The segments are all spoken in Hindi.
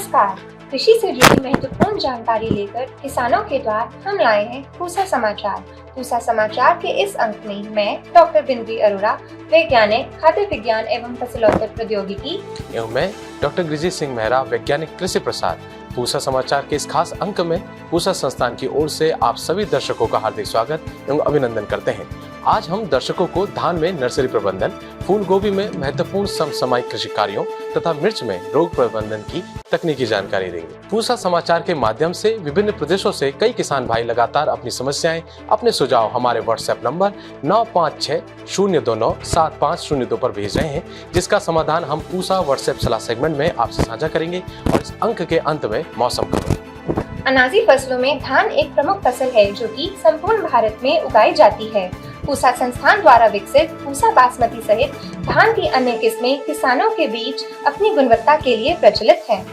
नमस्कार। कृषि से जुड़ी महत्वपूर्ण जानकारी लेकर किसानों के द्वार हम लाए हैं पूसा समाचार। पूसा समाचार के इस अंक में मैं डॉक्टर बिंद्री अरोड़ा, वैज्ञानिक खाद्य विज्ञान एवं फसलोत्तर प्रौद्योगिकी, एवं मैं डॉक्टर गिरिजीत सिंह मेहरा, वैज्ञानिक कृषि प्रसार। पूसा समाचार के इस खास अंक में पूसा संस्थान की ओर से आप सभी दर्शकों का हार्दिक स्वागत एवं अभिनंदन करते हैं। आज हम दर्शकों को धान में नर्सरी प्रबंधन, फूल गोभी में महत्वपूर्ण समसामयिक कृषि कार्यों तथा मिर्च में रोग प्रबंधन की तकनीकी जानकारी देंगे। पूसा समाचार के माध्यम से विभिन्न प्रदेशों से कई किसान भाई लगातार अपनी समस्याएं, अपने सुझाव हमारे व्हाट्सएप नंबर 9560297502 पर भेज रहे हैं, जिसका समाधान हम पूसा व्हाट्सएप सलाह सेगमेंट में आपसे साझा करेंगे। और इस अंक के अंत में मौसम खबर। अनाजी फसलों में धान एक प्रमुख फसल है जो कि संपूर्ण भारत में उगाई जाती है। पूसा संस्थान द्वारा विकसित पूसा बासमती सहित धान की अन्य किस्में किसानों के बीच अपनी गुणवत्ता के लिए प्रचलित हैं।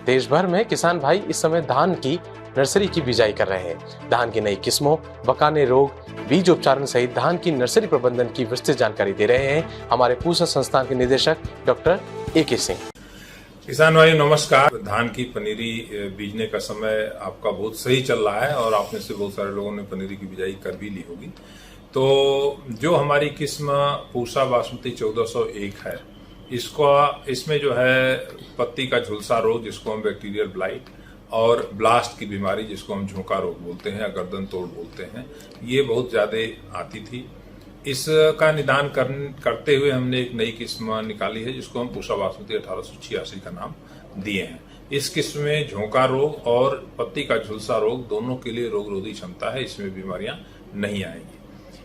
देश भर में किसान भाई इस समय धान की नर्सरी की बिजाई कर रहे हैं। धान की नई किस्मों, बकाने रोग, बीज उपचारण सहित धान की नर्सरी प्रबंधन की विस्तृत जानकारी दे रहे हैं हमारे पूसा संस्थान के निदेशक डॉक्टर ए.के. सिंह। किसान भाई नमस्कार। धान की पनीरी बीजने का समय आपका बहुत सही चल रहा है और आप में से बहुत सारे लोगों ने पनीरी की बिजाई कर भी ली होगी। तो जो हमारी किस्म पूसा बासमती 1401 है, इसमें जो है पत्ती का झुलसा रोग जिसको हम बैक्टीरियल ब्लाइट और ब्लास्ट की बीमारी जिसको हम झोंका रोग बोलते हैं या गर्दन तोड़ बोलते हैं, ये बहुत ज्यादा आती थी। इसका निदान करते हुए हमने एक नई किस्म निकाली है जिसको हम पूसा बासमती 1886 का नाम दिए हैं। इस किस्म में झोंका रोग और पत्ती का झुलसा रोग दोनों के लिए रोग रोधी क्षमता है, इसमें बीमारियां नहीं आएंगी।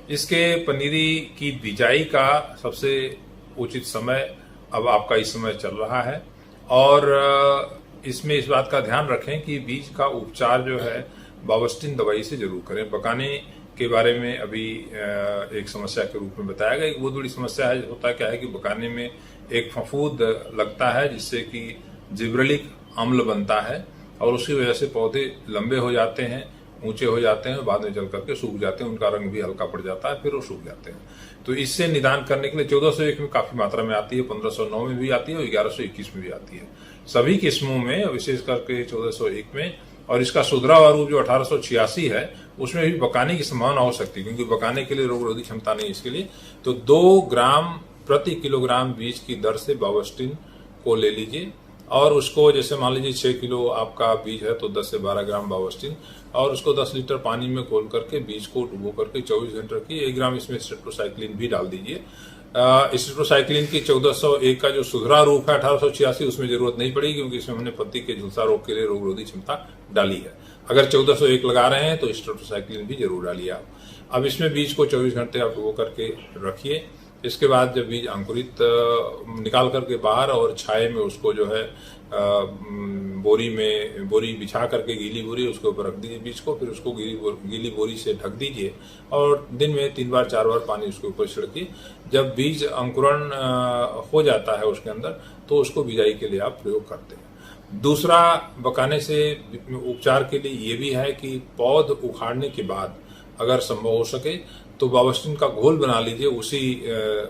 इसके पनीरी की बिजाई का सबसे उचित समय अब आपका इस समय चल रहा है और इसमें इस बात का ध्यान रखें कि बीज का उपचार जो है बावस्टिन दवाई से जरूर करें। बकाने के बारे में अभी एक समस्या के रूप में बताया गया। एक बहुत बड़ी समस्या है, होता क्या है कि बकाने में एक फफूंद लगता है जिससे कि जिब्रेलिक अम्ल बनता है और उसकी वजह से पौधे लंबे हो जाते हैं, ऊंचे हो जाते हैं, बाद में जल करके सूख जाते हैं, उनका रंग भी हल्का पड़ जाता है, फिर वो सूख जाते हैं। तो इससे निदान करने के लिए 1401 में काफी मात्रा में आती है, 1509 में भी आती है और 1121 में भी आती है। सभी किस्मों में, विशेष करके 1401 में, और इसका सुधरा हुआ रूप जो 1886 है उसमें भी बकाने की संभावना हो सकती है, क्योंकि बकाने के लिए रोग रोधी क्षमता नहीं इसके लिए। तो 2 ग्राम प्रति किलोग्राम बीज की दर से बावस्टिन को ले लीजिए और उसको, जैसे मान लीजिए 6 किलो आपका बीज है तो 10 से 12 ग्राम बावस्टिन, और उसको 10 लीटर पानी में घोल करके बीज को डुबो करके 24 घंटे रखिए। 1 ग्राम इसमें स्टेट्रोसाइक्लिन भी डाल दीजिए। स्टेट्रोसाइक्लिन की 1401 का जो सुधरा रूप है 1886, उसमें जरूरत नहीं पड़ेगी क्योंकि इसमें हमने पत्ती के झुलसा रोग के लिए रोग रोधी क्षमता डाली है। अगर 1401 लगा रहे हैं तो स्टेट्रोसाइक्लिन भी जरूर डालिए आप। अब इसमें बीज को 24 घंटे आप डुबो करके रखिए। इसके बाद जब बीज अंकुरित निकाल करके बाहर और छाए में उसको जो है बोरी बिछा करके, गीली बोरी, उसके ऊपर रख दीजिए बीज को। फिर उसको गीली बोरी से ढक दीजिए और दिन में 3 बार 4 बार पानी उसके ऊपर छिड़किए। जब बीज अंकुरण हो जाता है उसके अंदर तो उसको बिजाई के लिए आप प्रयोग करते हैं। दूसरा बकाने से उपचार के लिए ये भी है कि पौध उखाड़ने के बाद अगर संभव हो सके तो बावस्टिन का घोल बना लीजिए उसी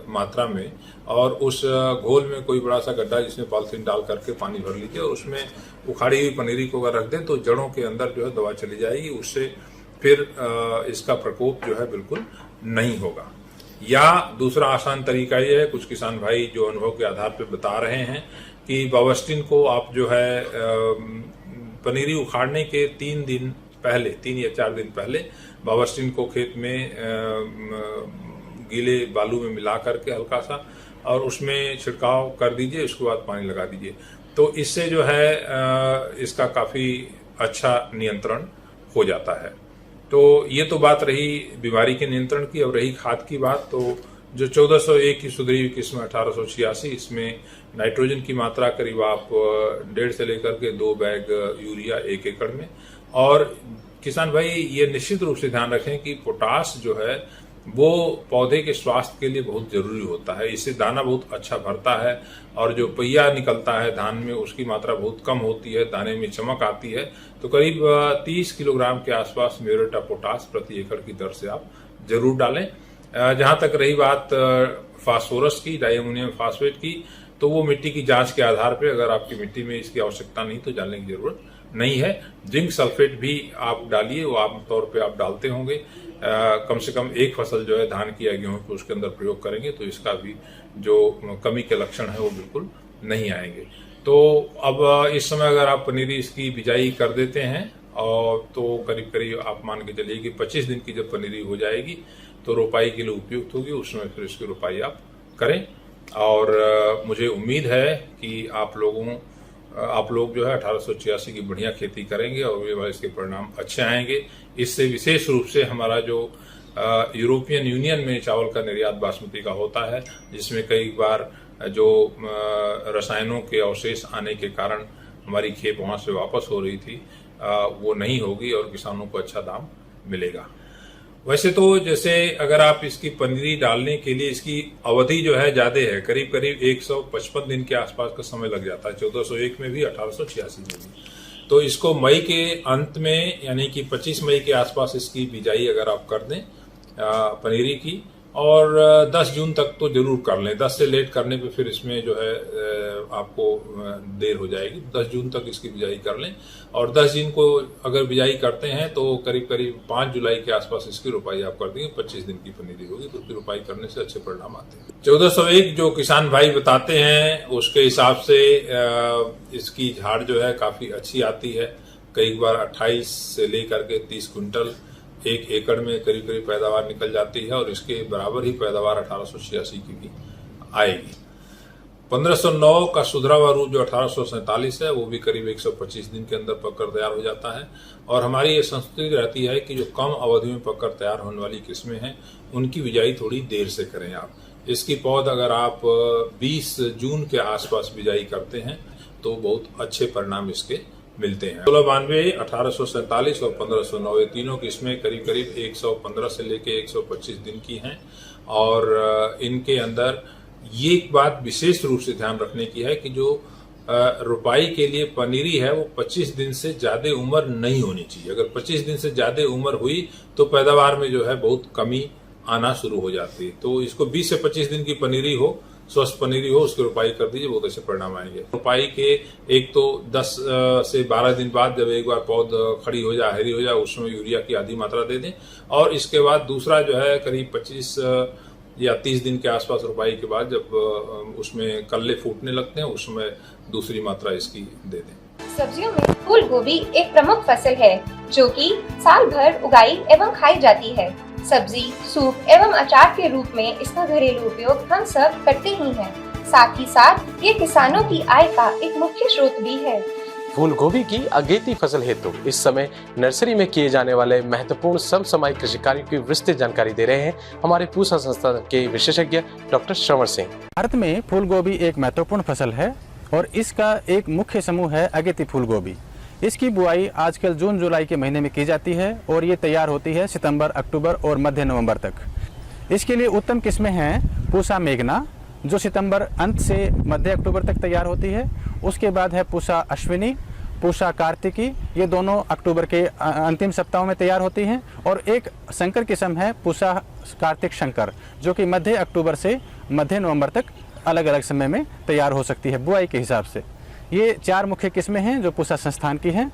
मात्रा में, और उस घोल में कोई बड़ा सा गड्ढा जिसमें पॉलिथीन डाल करके पानी भर लीजिए और उसमें उखाड़ी हुई पनीरी को अगर रख दें तो जड़ों के अंदर जो है दवा चली जाएगी। उससे फिर इसका प्रकोप जो है बिल्कुल नहीं होगा। या दूसरा आसान तरीका ये है, कुछ किसान भाई जो अनुभव के आधार पर बता रहे हैं कि बावस्टिन को आप जो है पनीरी उखाड़ने के 3 या 4 दिन पहले बावस्टिन को खेत में गीले बालू में मिला करके हल्का सा और उसमें छिड़काव कर दीजिए, उसके बाद पानी लगा दीजिए। तो इससे जो है इसका काफी अच्छा नियंत्रण हो जाता है। तो ये तो बात रही बीमारी के नियंत्रण की। अब रही खाद की बात, तो जो 1401 की सुधरी हुई किस्म 1886, इसमें नाइट्रोजन की मात्रा करीब आप 1.5 से लेकर के 2 बैग यूरिया 1 एकड़ में। और किसान भाई ये निश्चित रूप से ध्यान रखें कि पोटास जो है वो पौधे के स्वास्थ्य के लिए बहुत जरूरी होता है। इससे दाना बहुत अच्छा भरता है और जो पहिया निकलता है धान में उसकी मात्रा बहुत कम होती है, दाने में चमक आती है। तो करीब 30 किलोग्राम के आसपास म्यूरेट ऑफ पोटास प्रति एकड़ की दर से आप जरूर डालें। जहां तक रही बात फास्फोरस की, डायमोनियम फास्फेट की, तो वो मिट्टी की जांच के आधार पे अगर आपकी मिट्टी में इसकी आवश्यकता नहीं तो डालने की जरूरत नहीं है। जिंक सल्फेट भी आप डालिए, वो आमतौर पे आप डालते होंगे। कम से कम एक फसल जो है धान की या गेहूं की उसके अंदर प्रयोग करेंगे तो इसका भी जो कमी के लक्षण है वो बिल्कुल नहीं आएंगे। तो अब इस समय अगर आप पनीरी इसकी बिजाई कर देते हैं और तो करीब करीब आप मान के चलिए कि 25 दिन की जब पनीरी हो जाएगी तो रोपाई के लिए उपयुक्त होगी, उसमें फिर इसकी रोपाई आप करें। और मुझे उम्मीद है कि आप लोग जो है 1886 की बढ़िया खेती करेंगे और इसके परिणाम अच्छे आएंगे। इससे विशेष रूप से हमारा जो यूरोपियन यूनियन में चावल का निर्यात बासमती का होता है, जिसमें कई बार जो रसायनों के अवशेष आने के कारण हमारी खेप वहां से वापस हो रही थी, वो नहीं होगी और किसानों को अच्छा दाम मिलेगा। वैसे तो जैसे अगर आप इसकी पनीरी डालने के लिए इसकी अवधि जो है ज्यादा है, करीब करीब 155 दिन के आसपास का समय लग जाता है, 1401 में भी 1886 में भी। तो इसको मई के अंत में यानी कि 25 मई के आसपास इसकी बिजाई अगर आप कर दें पनीरी की, और 10 जून तक तो जरूर कर लें। 10 से लेट करने पे फिर इसमें जो है आपको देर हो जाएगी। 10 जून तक इसकी बिजाई कर लें और 10 जून को अगर बिजाई करते हैं तो करीब करीब 5 जुलाई के आसपास इसकी रोपाई आप कर देंगे। 25 दिन की पनीरी होगी तो उसकी रोपाई करने से अच्छे परिणाम आते हैं। 1401 जो किसान भाई बताते हैं उसके हिसाब से इसकी झाड़ जो है काफी अच्छी आती है। कई बार 28 से लेकर के 30 क्विंटल 1 एकड़ में करीब करीब पैदावार निकल जाती है और इसके बराबर ही पैदावार 1886 की भी आएगी। 1509 का सुधरा हुआ रूप जो 1847 है वो भी करीब 125 दिन के अंदर पककर तैयार हो जाता है। और हमारी ये संस्कृति रहती है कि जो कम अवधि में पककर तैयार होने वाली किस्में हैं उनकी बिजाई थोड़ी देर से करें आप। इसकी पौध अगर आप 20 जून के आसपास बिजाई करते हैं तो बहुत अच्छे परिणाम इसके मिलते हैं। 1692, 1847 और 1509 ये तीनों किस्में करीब करीब 115 से लेके 125 दिन की हैं। और इनके अंदर ये एक बात विशेष रूप से ध्यान रखने की है कि जो रोपाई के लिए पनीरी है वो 25 दिन से ज्यादा उम्र नहीं होनी चाहिए। अगर 25 दिन से ज्यादा उम्र हुई तो पैदावार में जो है बहुत कमी आना शुरू हो जाती है। तो इसको 20 से 25 दिन की पनीरी हो, स्वस्थ पनीरी हो, उसकी रोपाई कर दीजिए, बहुत अच्छे परिणाम आएंगे। रोपाई के एक तो 10 से 12 दिन बाद जब एक बार पौध खड़ी हो जाए, हरी हो जाए, उसमें यूरिया की आधी मात्रा दे दें। और इसके बाद दूसरा जो है करीब 25 या 30 दिन के आसपास रोपाई के बाद जब उसमें कल्ले फूटने लगते हैं उसमें दूसरी मात्रा इसकी दे दें। सब्जियों में फूल गोभी एक प्रमुख फसल है जो कि साल भर उगाई एवं खाई जाती है। सब्जी, सूप एवं अचार के रूप में इसका घरेलू उपयोग हम सब करते ही हैं। साथ ही साथ ये किसानों की आय का एक मुख्य स्रोत भी है। फूल गोभी की अगेती फसल हेतु इस समय नर्सरी में किए जाने वाले महत्वपूर्ण समसामयिक कृषि कार्यों की विस्तृत जानकारी दे रहे हैं हमारे पूसा संस्थान के विशेषज्ञ डॉक्टर श्रवण सिंह। भारत में फूल गोभी एक महत्वपूर्ण फसल है और इसका एक मुख्य समूह है अगेती फूल गोभी। इसकी बुआई आजकल जून जुलाई के महीने में की जाती है और ये तैयार होती है सितंबर, अक्टूबर और मध्य नवंबर तक। इसके लिए उत्तम किस्में हैं पूसा मेघना जो सितंबर अंत से मध्य अक्टूबर तक तैयार होती है। उसके बाद है पूसा अश्विनी, पूसा कार्तिकी, ये दोनों अक्टूबर के अंतिम सप्ताहों में तैयार होती हैं। और एक संकर किस्म है पूसा कार्तिक शंकर जो कि मध्य अक्टूबर से मध्य नवंबर तक अलग अलग समय में तैयार हो सकती है बुआई के हिसाब से। ये 4 मुख्य किस्में हैं जो पूसा संस्थान की हैं।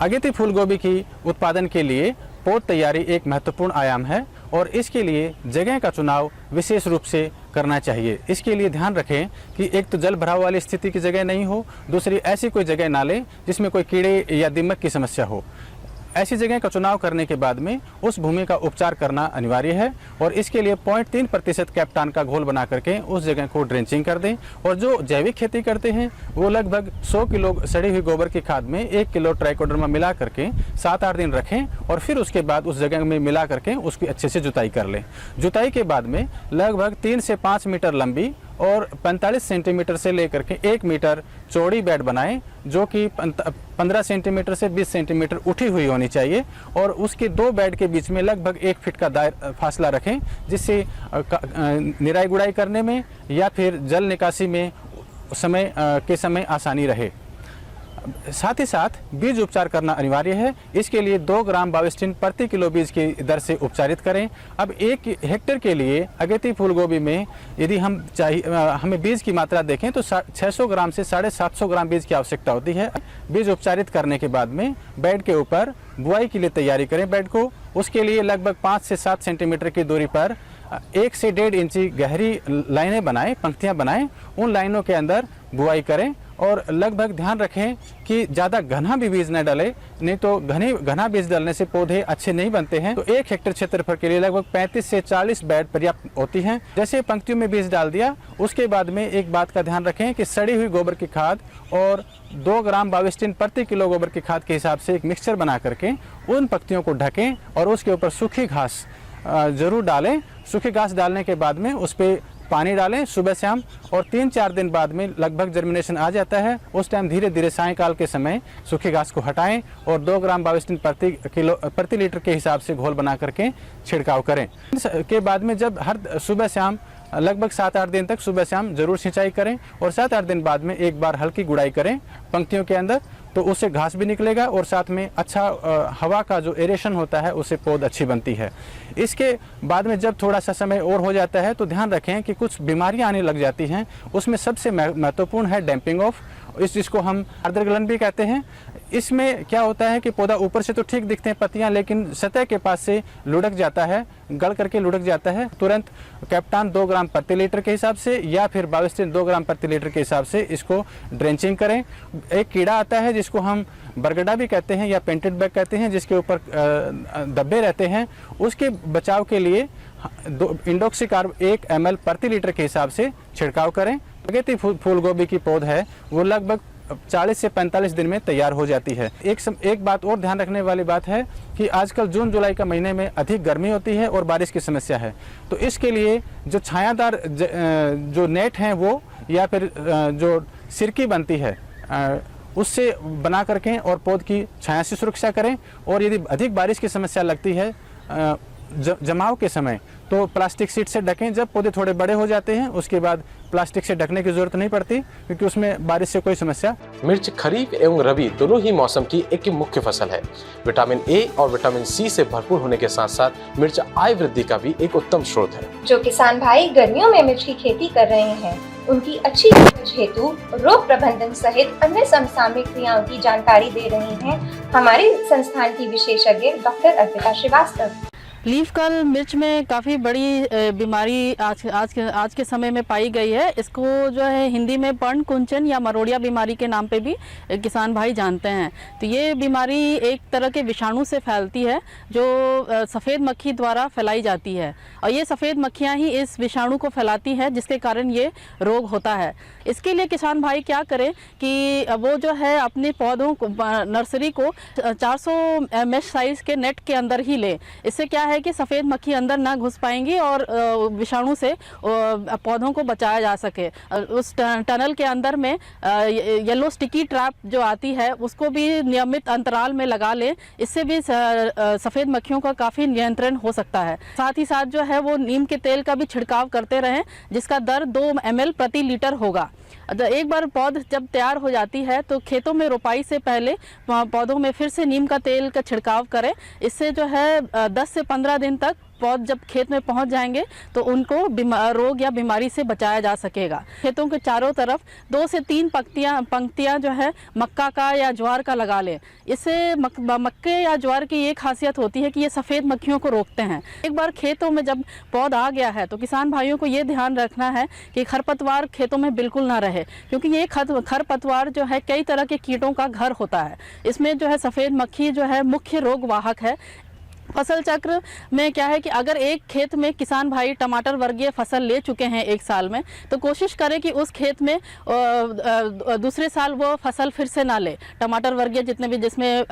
अगेती फूल गोभी की उत्पादन के लिए पौध तैयारी एक महत्वपूर्ण आयाम है और इसके लिए जगह का चुनाव विशेष रूप से करना चाहिए। इसके लिए ध्यान रखें कि एक तो जल भराव वाली स्थिति की जगह नहीं हो, दूसरी ऐसी कोई जगह ना लें जिसमें कोई कीड़े या दीमक की समस्या हो। ऐसी जगह का चुनाव करने के बाद में उस भूमि का उपचार करना अनिवार्य है और इसके लिए 0.3% कैप्टान का घोल बना करके उस जगह को ड्रेंचिंग कर दें। और जो जैविक खेती करते हैं वो लगभग 100 किलो सड़ी हुई गोबर की खाद में 1 किलो ट्राइकोडर्मा मिला करके 7-8 दिन रखें और फिर उसके बाद उस जगह में मिला करके उसकी अच्छे से जुताई कर लें। जुताई के बाद में लगभग 3 से 5 मीटर लंबी और 45 सेंटीमीटर से लेकर के 1 मीटर चौड़ी बेड बनाएं जो कि 15 सेंटीमीटर से 20 सेंटीमीटर उठी हुई होनी चाहिए। और उसके 2 बेड के बीच में लगभग 1 फीट का फासला रखें जिससे निराई गुड़ाई करने में या फिर जल निकासी में समय आसानी रहे। साथ ही साथ बीज उपचार करना अनिवार्य है। इसके लिए 2 ग्राम बाविस्टिन प्रति किलो बीज की दर से उपचारित करें। अब 1 हेक्टेयर के लिए अगेती फूल गोभी में यदि हमें बीज की मात्रा देखें तो 600 ग्राम से 750 ग्राम बीज की आवश्यकता होती है। बीज उपचारित करने के बाद में बेड के ऊपर बुआई के लिए तैयारी करें बेड को। उसके लिए लगभग 5 से 7 सेंटीमीटर की दूरी पर 1 से 1.5 इंची गहरी लाइनें बनाएं, पंक्तियां बनाएं। उन लाइनों के अंदर बुआई करें और लगभग ध्यान रखें कि ज़्यादा घना भी बीज न डालें, नहीं तो घना बीज डालने से पौधे अच्छे नहीं बनते हैं। तो 1 हेक्टेयर क्षेत्रफल के लिए लगभग 35 से 40 बेड पर्याप्त होती हैं। जैसे पंक्तियों में बीज डाल दिया, उसके बाद में एक बात का ध्यान रखें कि सड़ी हुई गोबर की खाद और 2 ग्राम बाविस्टिन प्रति किलो गोबर की खाद के हिसाब से एक मिक्सचर बना करके उन पंक्तियों को ढकें और उसके ऊपर सूखी घास जरूर डालें। सूखी घास डालने के बाद में उस पर पानी डालें सुबह शाम, और 3-4 दिन बाद में लगभग जर्मिनेशन आ जाता है। उस टाइम धीरे धीरे सायंकाल के समय सूखी घास को हटाएं और 2 ग्राम बाविस्टिन प्रति लीटर के हिसाब से घोल बना करके छिड़काव करें। के बाद में जब हर सुबह शाम लगभग 7-8 दिन तक सुबह शाम जरूर सिंचाई करें और 7-8 दिन बाद में एक बार हल्की गुड़ाई करें पंक्तियों के अंदर, तो उससे घास भी निकलेगा और साथ में अच्छा हवा का जो एरेशन होता है उससे पौध अच्छी बनती है। इसके बाद में जब थोड़ा सा समय और हो जाता है तो ध्यान रखें कि कुछ बीमारियां आने लग जाती हैं। उसमें सबसे महत्वपूर्ण है डैम्पिंग ऑफ, जिसको हम आर्द्रगलन भी कहते हैं। इसमें क्या होता है कि पौधा ऊपर से तो ठीक दिखते हैं पत्तियां, लेकिन सतह के पास से लुढ़क जाता है, गल करके लुढ़क जाता है। तुरंत कैप्टान 2 ग्राम प्रति लीटर के हिसाब से या फिर बाविस्टिन 2 ग्राम प्रति लीटर के हिसाब से इसको ड्रेंचिंग करें। एक कीड़ा आता है जिसको हम बरगड़ा भी कहते हैं या पेंटेड बैग कहते हैं, जिसके ऊपर धब्बे रहते हैं। उसके बचाव के लिए इंडोक्सीकार्ब 1 ml प्रति लीटर के हिसाब से छिड़काव करें। अगेती फूल गोभी की पौध है वो लगभग 40 से 45 दिन में तैयार हो जाती है। एक बात और ध्यान रखने वाली बात है कि आजकल जून जुलाई का महीने में अधिक गर्मी होती है और बारिश की समस्या है, तो इसके लिए जो छायादार जो नेट हैं वो या फिर जो सिरकी बनती है उससे बना करके और पौध की छाया से सुरक्षा करें। और यदि अधिक बारिश की समस्या लगती है जमाव के समय तो प्लास्टिक शीट से ढकें। जब पौधे थोड़े बड़े हो जाते हैं उसके बाद प्लास्टिक से ढकने की जरूरत नहीं पड़ती, क्योंकि उसमें बारिश से कोई समस्या। मिर्च खरीफ एवं रबी दोनों ही मौसम की एक मुख्य फसल है। विटामिन ए और विटामिन सी से भरपूर होने के साथ साथ मिर्च आय वृद्धि का भी एक उत्तम स्रोत है। जो किसान भाई गर्मियों में मिर्च की खेती कर रहे हैं, उनकी अच्छी उपज हेतु रोग प्रबंधन सहित अन्य समसामयिक क्रियाओं की जानकारी दे रही हैं हमारे संस्थान की विशेषज्ञ doctor Arpita Shrivastava. Leaf curl मिर्च में काफ़ी बड़ी बीमारी आज के समय में पाई गई है। इसको जो है हिंदी में पर्ण कुंचन या मरोड़िया बीमारी के नाम पे भी किसान भाई जानते हैं। तो ये बीमारी एक तरह के विषाणु से फैलती है जो सफ़ेद मक्खी द्वारा फैलाई जाती है, और ये सफ़ेद मक्खियाँ ही इस विषाणु को फैलाती हैं जिसके कारण ये रोग होता है। इसके लिए किसान भाई क्या करें कि वो जो है अपने पौधों को नर्सरी को 400 मेश साइज़ के नेट के अंदर ही ले। इससे क्या है कि सफ़ेद मक्खी अंदर ना घुस पाएंगी और विषाणु से पौधों को बचाया जा सके। उस टनल के अंदर में येलो स्टिकी ट्रैप जो आती है उसको भी नियमित अंतराल में लगा लें। इससे भी सफ़ेद मक्खियों का काफ़ी नियंत्रण हो सकता है। साथ ही साथ जो है वो नीम के तेल का भी छिड़काव करते रहें, जिसका दर 2 ml प्रति लीटर होगा। एक बार पौध जब तैयार हो जाती है तो खेतों में रोपाई से पहले पौधों में फिर से नीम का तेल का छिड़काव करें। इससे जो है 10 से 15 दिन तक पौध जब खेत में पहुंच जाएंगे तो उनको रोग या बीमारी से बचाया जा सकेगा। खेतों के चारों तरफ 2 से 3 पंक्तियां जो है मक्का का या ज्वार का लगा लें। इससे मक्के या ज्वार की ये खासियत होती है कि ये सफ़ेद मक्खियों को रोकते हैं। एक बार खेतों में जब पौध आ गया है तो किसान भाइयों को ये ध्यान रखना है कि खरपतवार खेतों में बिल्कुल ना रहे, क्योंकि ये खरपतवार जो है कई तरह के कीटों का घर होता है। इसमें जो है सफ़ेद मक्खी जो है मुख्य रोग वाहक है। फसल चक्र में क्या है कि अगर एक खेत में किसान भाई टमाटर वर्गीय फसल ले चुके हैं एक साल में, तो कोशिश करें कि उस खेत में दूसरे साल वो फसल फिर से ना ले। टमाटर वर्गीय जितने भी जिसमें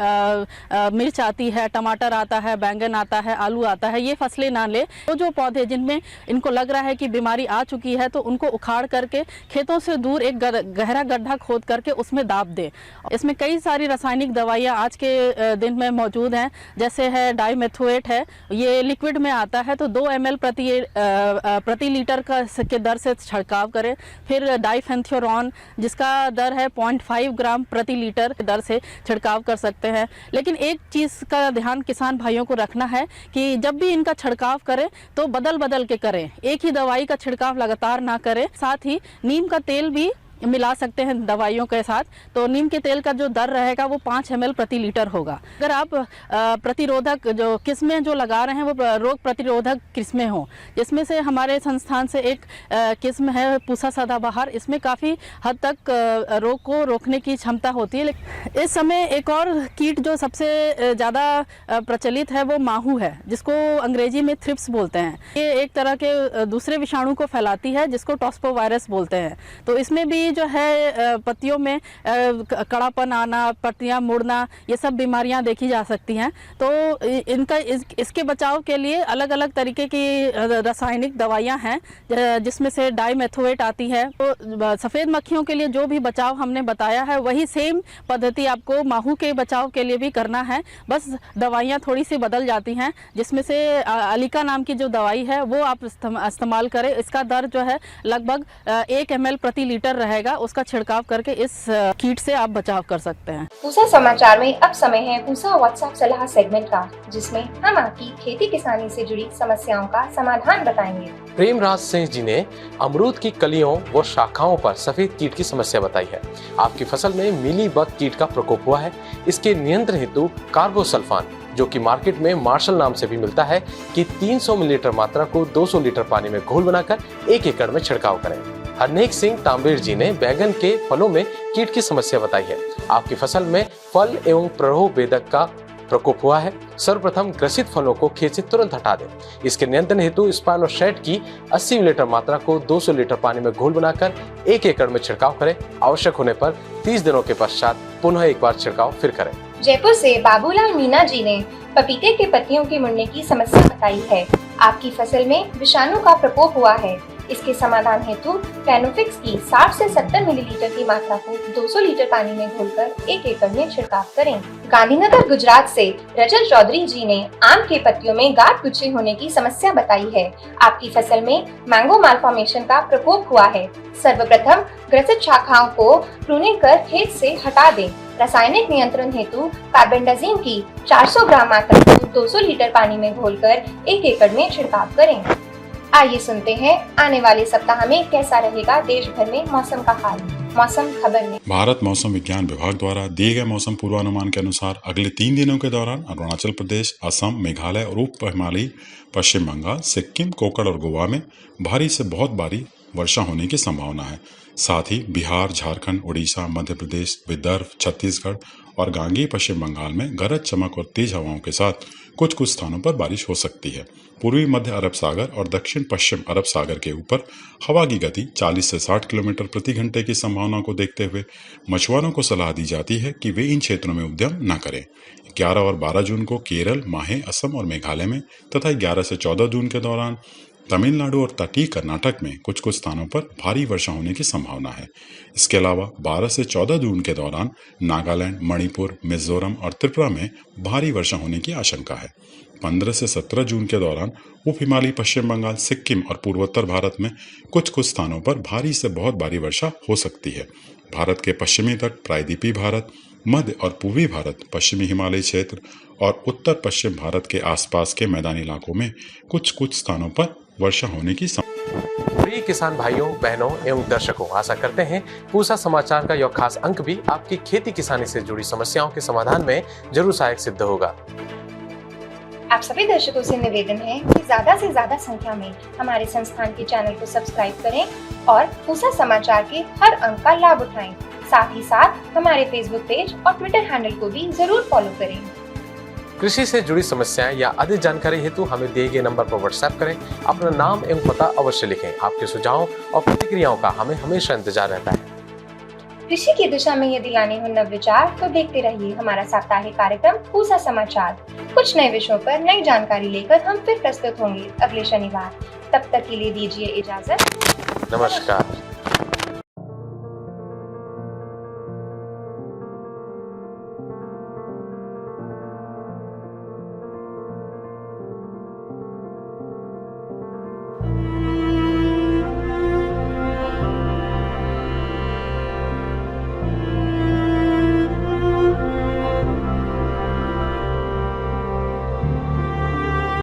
मिर्च आती है, टमाटर आता है, बैंगन आता है, आलू आता है, ये फसलें ना ले। तो जो पौधे जिनमें इनको लग रहा है कि बीमारी आ चुकी है तो उनको उखाड़ करके खेतों से दूर एक गहरा गड्ढा खोद करके उसमें दाब दें। इसमें कई सारी रासायनिक दवाइयाँ आज के दिन में मौजूद हैं, जैसे है डाइमेथाइल मेथोएट है, ये लिक्विड में आता है, तो 2 ml प्रति लीटर के दर से छिड़काव करें। फिर डाइफेंथ्योरॉन जिसका दर है 0.5 ग्राम प्रति लीटर दर से छिड़काव कर सकते हैं। लेकिन एक चीज़ का ध्यान किसान भाइयों को रखना है कि जब भी इनका छिड़काव करें तो बदल बदल के करें, एक ही दवाई का छिड़काव लगातार ना करें। साथ ही नीम का तेल भी मिला सकते हैं दवाइयों के साथ, तो नीम के तेल का जो दर रहेगा वो 5 ml प्रति लीटर होगा। अगर आप प्रतिरोधक जो किस्में जो लगा रहे हैं वो रोग प्रतिरोधक किस्में हों, जिसमें से हमारे संस्थान से एक किस्म है पूसा सदाबहार, इसमें काफ़ी हद तक रोग को रोकने की क्षमता होती है। लेकिन इस समय एक और कीट जो सबसे ज़्यादा प्रचलित है वो माहू है, जिसको अंग्रेजी में थ्रिप्स बोलते हैं। ये एक तरह के दूसरे विषाणु को फैलाती है जिसको टॉस्पोवायरस बोलते हैं। तो इसमें भी जो है पत्तियों में कड़ापन आना, पत्तियां मुड़ना, ये सब बीमारियां देखी जा सकती हैं। तो इनका इसके बचाव के लिए अलग अलग तरीके की रासायनिक दवाइयां हैं, जिसमें से डाइमेथोएट आती है। तो सफ़ेद मक्खियों के लिए जो भी बचाव हमने बताया है वही सेम पद्धति आपको माहू के बचाव के लिए भी करना है, बस दवाइयाँ थोड़ी सी बदल जाती हैं। जिसमें से अलिका नाम की जो दवाई है वो आप इस्तेमाल करें। इसका दर जो है लगभग 1 ml प्रति लीटर रहेगा, उसका छिड़काव करके इस कीट से आप बचाव कर सकते हैं। पूसा समाचार में अब समय है पूसा व्हाट्सएप सलाह सेगमेंट का, जिसमें हम आपकी खेती किसानी से जुड़ी समस्याओं का समाधान बताएंगे। प्रेमराज सिंह जी ने अमरूद की कलियों व शाखाओं पर सफेद कीट की समस्या बताई है। आपकी फसल में मीलीबग कीट का प्रकोप हुआ है। इसके नियंत्रण हेतु कार्बोसल्फान, जो कि मार्केट में मार्शल नाम से भी मिलता है, कि 300 मिलीलीटर मात्रा को 200 लीटर पानी में घोल बनाकर 1 एकड़ में छिड़काव करें। हरनेक सिंह तांबेर जी ने बैगन के फलों में कीट की समस्या बताई है। आपकी फसल में फल एवं प्ररोह बेधक का प्रकोप हुआ है। सर्वप्रथम ग्रसित फलों को खेत से तुरंत हटा दें। इसके नियंत्रण हेतु स्पाइनोसाइट की 80 मिलीलीटर मात्रा को 200 लीटर पानी में घोल बनाकर 1 एकड़ में छिड़काव करें। आवश्यक होने पर 30 दिनों के पश्चात पुनः एक बार छिड़काव फिर करें। जयपुर से बाबूलाल मीना जी ने पपीते के पत्तियों के मुड़ने की समस्या बताई है। आपकी फसल में विषाणु का प्रकोप हुआ है। इसके समाधान हेतु फेनोफिक्स की 60 से 70 मिलीलीटर की मात्रा को 200 लीटर पानी में घोलकर 1 एकड़ में छिड़काव करें। गांधीनगर गुजरात से रजत चौधरी जी ने आम के पत्तियों में गांठ गुच्छे होने की समस्या बताई है। आपकी फसल में मैंगो मालफॉर्मेशन का प्रकोप हुआ है। सर्वप्रथम ग्रसित शाखाओं को प्रूनिंग कर खेत से हटा दें। रासायनिक नियंत्रण हेतु कार्बेंडाजिम की 400 ग्राम मात्रा को 200 लीटर पानी में घोलकर 1 एकड़ में छिड़काव करें। आइए सुनते हैं आने वाले सप्ताह में कैसा रहेगा देश भर में मौसम का हाल। मौसम खबर में भारत मौसम विज्ञान विभाग द्वारा दिए गए मौसम पूर्वानुमान के अनुसार अगले 3 दिनों के दौरान अरुणाचल प्रदेश, असम, मेघालय और उप हिमालयी पश्चिम बंगाल, सिक्किम, कोकण और गोवा में भारी से बहुत भारी वर्षा होने की संभावना है। साथ ही बिहार, झारखंड, उड़ीसा, मध्य प्रदेश, विदर्भ, छत्तीसगढ़ और गांगेय पश्चिम बंगाल में गरज, चमक और तेज हवाओं के साथ कुछ कुछ स्थानों पर बारिश हो सकती है। पूर्वी मध्य अरब सागर और दक्षिण पश्चिम अरब सागर के ऊपर हवा की गति 40 से 60 किलोमीटर प्रति घंटे की संभावना को देखते हुए मछुआरों को सलाह दी जाती है कि वे इन क्षेत्रों में उद्यम न करें। 11 और 12 जून को केरल, माहे, असम और मेघालय में तथा 11 से 14 जून के दौरान तमिलनाडु और तटीय कर्नाटक में कुछ कुछ स्थानों पर भारी वर्षा होने की संभावना है। इसके अलावा 12 से 14 जून के दौरान नागालैंड, मणिपुर, मिजोरम और त्रिपुरा में भारी वर्षा होने की आशंका है। 15 से 17 जून के दौरान उप हिमालयी पश्चिम बंगाल, सिक्किम और पूर्वोत्तर भारत में कुछ कुछ स्थानों पर भारी से बहुत भारी वर्षा हो सकती है। भारत के पश्चिमी तट, प्रायद्वीपीय भारत, मध्य और पूर्वी भारत, पश्चिमी हिमालयी क्षेत्र और उत्तर पश्चिम भारत के आसपास के मैदानी इलाकों में कुछ कुछ स्थानों पर वर्षा होने की प्रिय किसान भाइयों, बहनों एवं दर्शकों, आशा करते हैं पूसा समाचार का यह खास अंक भी आपकी खेती किसानी से जुड़ी समस्याओं के समाधान में जरूर सहायक सिद्ध होगा। आप सभी दर्शकों से निवेदन है कि ज्यादा से ज्यादा संख्या में हमारे संस्थान के चैनल को सब्सक्राइब करें और पूसा समाचार के हर अंक का लाभ उठाएं। साथ ही साथ हमारे फेसबुक पेज और ट्विटर हैंडल को भी जरूर फॉलो करें। कृषि से जुड़ी समस्याएं या अधिक जानकारी हेतु हमें दिए गए नंबर पर व्हाट्सएप करें। अपना नाम एवं पता अवश्य लिखें। आपके सुझावों और प्रतिक्रियाओं का हमें हमेशा इंतजार रहता है। कृषि की दिशा में यदि लाने हो नव विचार तो देखते रहिए हमारा साप्ताहिक कार्यक्रम पूसा समाचार। कुछ नए विषयों पर नई जानकारी लेकर हम फिर प्रस्तुत होंगे अगले शनिवार। तब तक के लिए दीजिए इजाजत। नमस्कार।